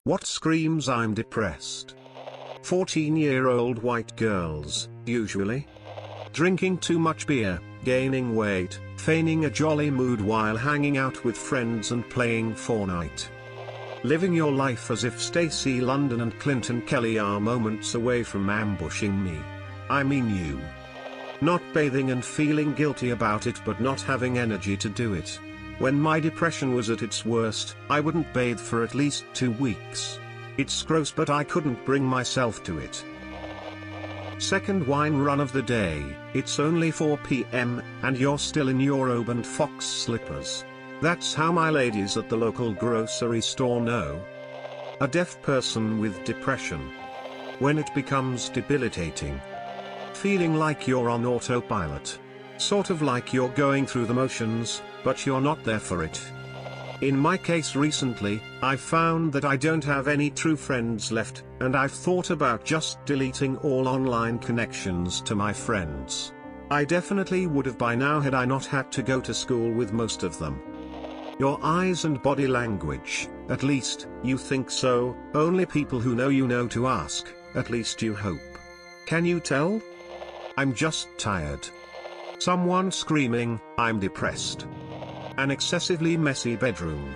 What screams I'm depressed? 14-year-old white girls, usually. Drinking too much beer, gaining weight, feigning a jolly mood while hanging out with friends and playing Fortnite. Living your life as if Stacey London and Clinton Kelly are moments away from ambushing me. I mean you. Not bathing and feeling guilty about it but not having energy to do it. When my depression was at its worst, I wouldn't bathe for at least 2 weeks. It's gross but I couldn't bring myself to it. Second wine run of the day, it's only 4 p.m., and you're still in your Aube and Fox slippers. That's how my ladies at the local grocery store know. A deaf person with depression. When it becomes debilitating. Feeling like you're on autopilot. Sort of like you're going through the motions, but you're not there for it. In my case recently, I've found that I don't have any true friends left, and I've thought about just deleting all online connections to my friends. I definitely would have by now had I not had to go to school with most of them. Your eyes and body language, at least, you think so, only people who know you know to ask, at least you hope. Can you tell? I'm just tired. Someone screaming, I'm depressed. An excessively messy bedroom.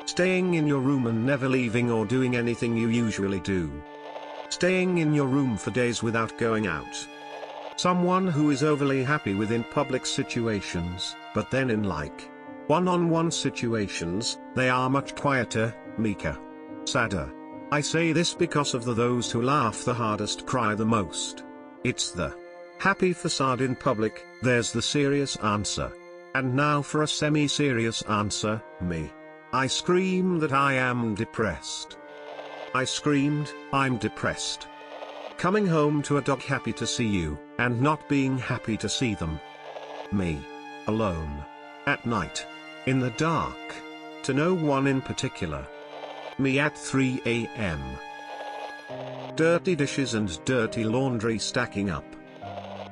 Staying in your room and never leaving or doing anything you usually do. Staying in your room for days without going out. Someone who is overly happy within public situations, but then in one-on-one situations, they are much quieter, meeker, sadder. I say this because of those who laugh the hardest cry the most. It's the happy facade in public, there's the serious answer. And now for a semi-serious answer, me. I scream that I am depressed. I screamed, I'm depressed. Coming home to a dog happy to see you, and not being happy to see them. Me. Alone. At night. In the dark. To no one in particular. Me at 3 a.m. Dirty dishes and dirty laundry stacking up.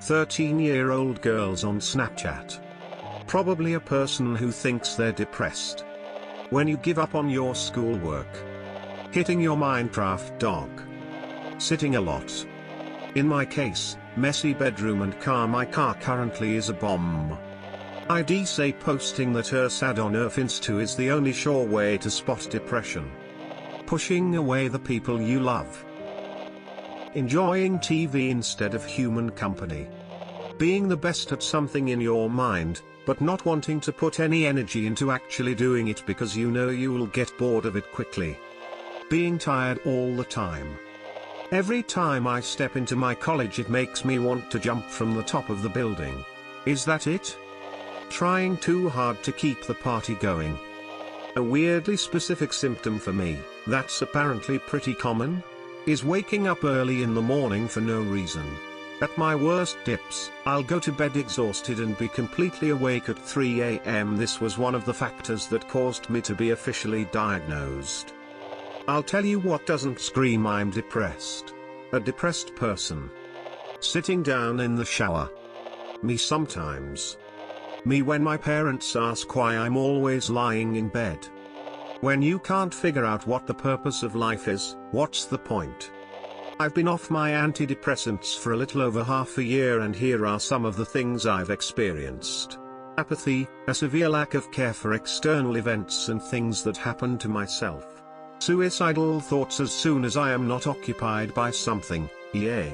13-year-old girls on Snapchat. Probably a person who thinks they're depressed. When you give up on your schoolwork. Hitting your Minecraft dog. Sitting a lot. In my case, messy bedroom and car. My car currently is a bomb. I'd say posting that her sad on Earth Insta is the only sure way to spot depression. Pushing away the people you love. Enjoying TV instead of human company. Being the best at something in your mind, but not wanting to put any energy into actually doing it because you know you will get bored of it quickly. Being tired all the time. Every time I step into my college it makes me want to jump from the top of the building. Is that it? Trying too hard to keep the party going. A weirdly specific symptom for me, that's apparently pretty common, is waking up early in the morning for no reason. At my worst dips, I'll go to bed exhausted and be completely awake at 3 a.m. This was one of the factors that caused me to be officially diagnosed. I'll tell you what doesn't scream I'm depressed. A depressed person. Sitting down in the shower. Me sometimes. Me when my parents ask why I'm always lying in bed. When you can't figure out what the purpose of life is, what's the point? I've been off my antidepressants for a little over half a year and here are some of the things I've experienced. Apathy, a severe lack of care for external events and things that happen to myself. Suicidal thoughts as soon as I am not occupied by something, yay.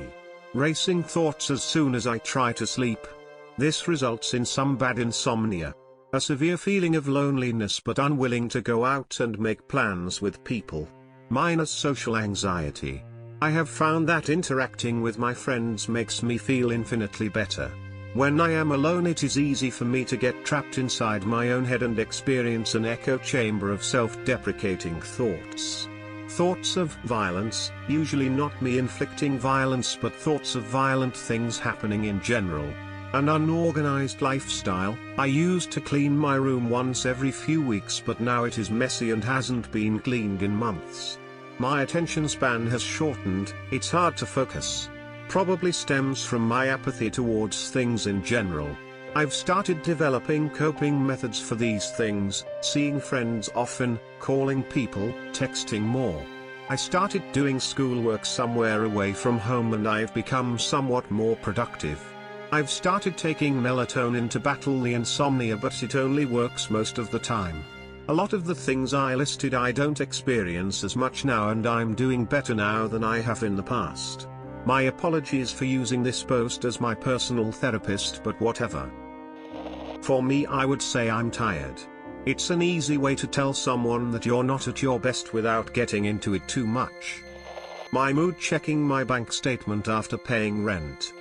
Racing thoughts as soon as I try to sleep. This results in some bad insomnia. A severe feeling of loneliness but unwilling to go out and make plans with people. Minus social anxiety. I have found that interacting with my friends makes me feel infinitely better. When I am alone it is easy for me to get trapped inside my own head and experience an echo chamber of self-deprecating thoughts. Thoughts of violence, usually not me inflicting violence but thoughts of violent things happening in general. An unorganized lifestyle. I used to clean my room once every few weeks but now it is messy and hasn't been cleaned in months. My attention span has shortened, it's hard to focus. Probably stems from my apathy towards things in general. I've started developing coping methods for these things, seeing friends often, calling people, texting more. I started doing schoolwork somewhere away from home and I've become somewhat more productive. I've started taking melatonin to battle the insomnia, but it only works most of the time. A lot of the things I listed I don't experience as much now, and I'm doing better now than I have in the past. My apologies for using this post as my personal therapist, but whatever. For me, I would say I'm tired. It's an easy way to tell someone that you're not at your best without getting into it too much. My mood: checking my bank statement after paying rent.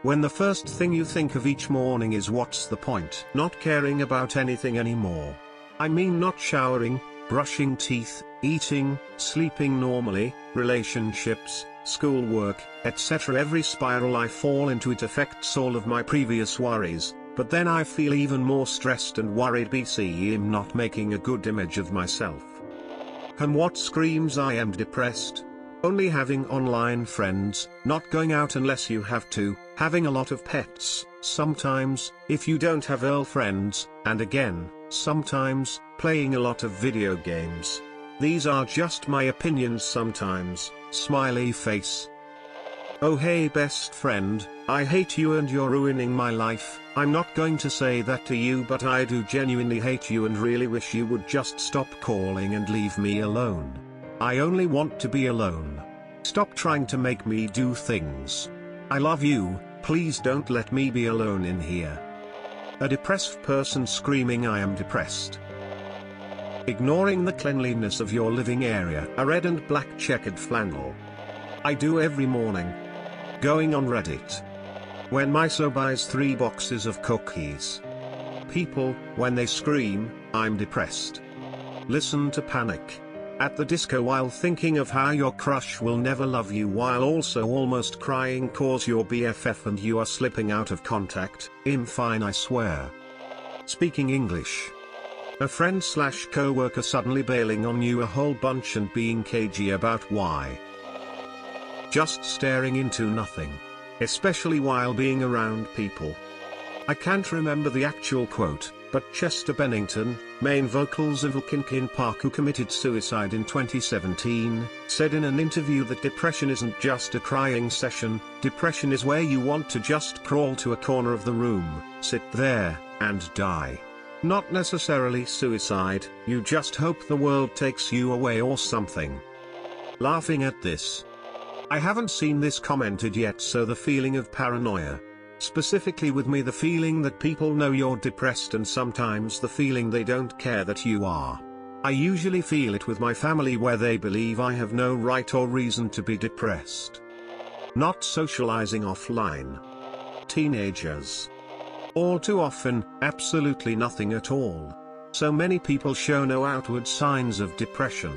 When the first thing you think of each morning is what's the point? Not caring about anything anymore. I mean, not showering, brushing teeth, eating, sleeping normally, relationships, schoolwork, etc. Every spiral I fall into, it affects all of my previous worries, but then I feel even more stressed and worried. I'm not making a good image of myself. And what screams I am depressed? Only having online friends, not going out unless you have to, having a lot of pets, sometimes, if you don't have girlfriends, and again, sometimes, playing a lot of video games. These are just my opinions sometimes, smiley face. Oh hey best friend, I hate you and you're ruining my life. I'm not going to say that to you, but I do genuinely hate you and really wish you would just stop calling and leave me alone. I only want to be alone. Stop trying to make me do things. I love you, please don't let me be alone in here. A depressed person screaming I am depressed. Ignoring the cleanliness of your living area. A red and black checkered flannel. I do every morning. Going on Reddit. When Miso buys 3 boxes of cookies. People, when they scream, I'm depressed. Listen to panic. At the disco while thinking of how your crush will never love you while also almost crying cause your BFF and you are slipping out of contact. I'm fine, I swear. Speaking English. A friend/co-worker suddenly bailing on you a whole bunch and being cagey about why. Just staring into nothing. Especially while being around people. I can't remember the actual quote, but Chester Bennington, main vocals of Linkin Park, who committed suicide in 2017, said in an interview that depression isn't just a crying session, depression is where you want to just crawl to a corner of the room, sit there, and die. Not necessarily suicide, you just hope the world takes you away or something. Laughing at this. I haven't seen this commented yet, so the feeling of paranoia. Specifically with me, the feeling that people know you're depressed and sometimes the feeling they don't care that you are. I usually feel it with my family where they believe I have no right or reason to be depressed. Not socializing offline. Teenagers. All too often, absolutely nothing at all. So many people show no outward signs of depression.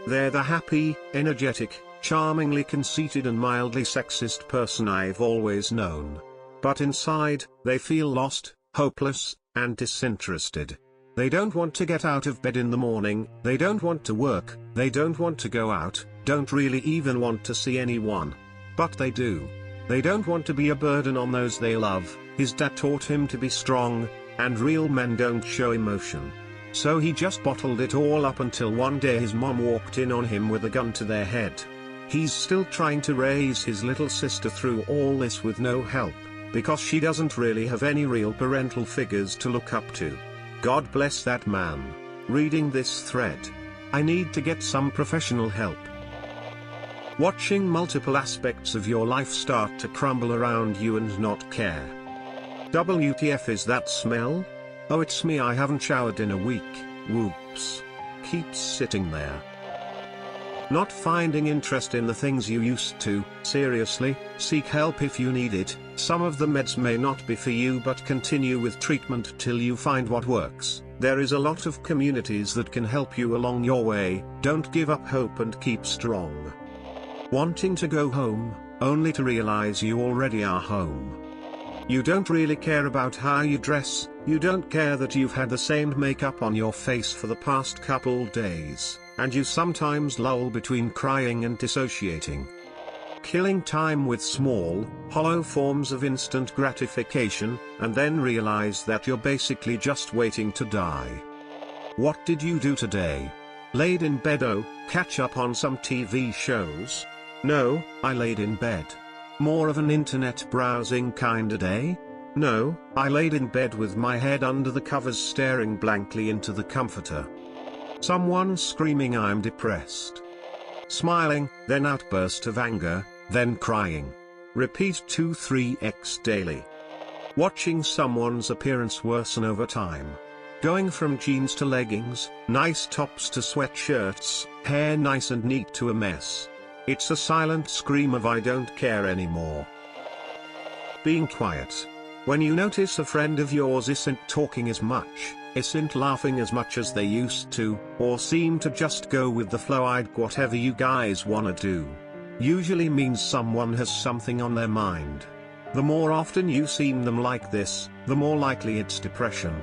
They're the happy, energetic, charmingly conceited and mildly sexist person I've always known. But inside, they feel lost, hopeless, and disinterested. They don't want to get out of bed in the morning, they don't want to work, they don't want to go out, don't really even want to see anyone. But they do. They don't want to be a burden on those they love. His dad taught him to be strong, and real men don't show emotion. So he just bottled it all up until one day his mom walked in on him with a gun to their head. He's still trying to raise his little sister through all this with no help, because she doesn't really have any real parental figures to look up to. God bless that man. Reading this thread. I need to get some professional help. Watching multiple aspects of your life start to crumble around you and not care. WTF is that smell? Oh, it's me, I haven't showered in a week, whoops. Keeps sitting there. Not finding interest in the things you used to. Seriously, seek help if you need it. Some of the meds may not be for you, but continue with treatment till you find what works. There is a lot of communities that can help you along your way. Don't give up hope and keep strong. Wanting to go home, only to realize you already are home. You don't really care about how you dress, you don't care that you've had the same makeup on your face for the past couple days, and you sometimes lull between crying and dissociating. Killing time with small, hollow forms of instant gratification, and then realize that you're basically just waiting to die. What did you do today? Laid in bed, oh, catch up on some TV shows? No, I laid in bed. More of an internet browsing kinda day? No, I laid in bed with my head under the covers staring blankly into the comforter. Someone screaming I'm depressed. Smiling, then outburst of anger, then crying. Repeat 2-3x daily. Watching someone's appearance worsen over time. Going from jeans to leggings, nice tops to sweatshirts, hair nice and neat to a mess. It's a silent scream of I don't care anymore. Being quiet. When you notice a friend of yours isn't talking as much, isn't laughing as much as they used to, or seem to just go with the flow, whatever you guys wanna do. Usually means someone has something on their mind. The more often you seem them like this, the more likely it's depression.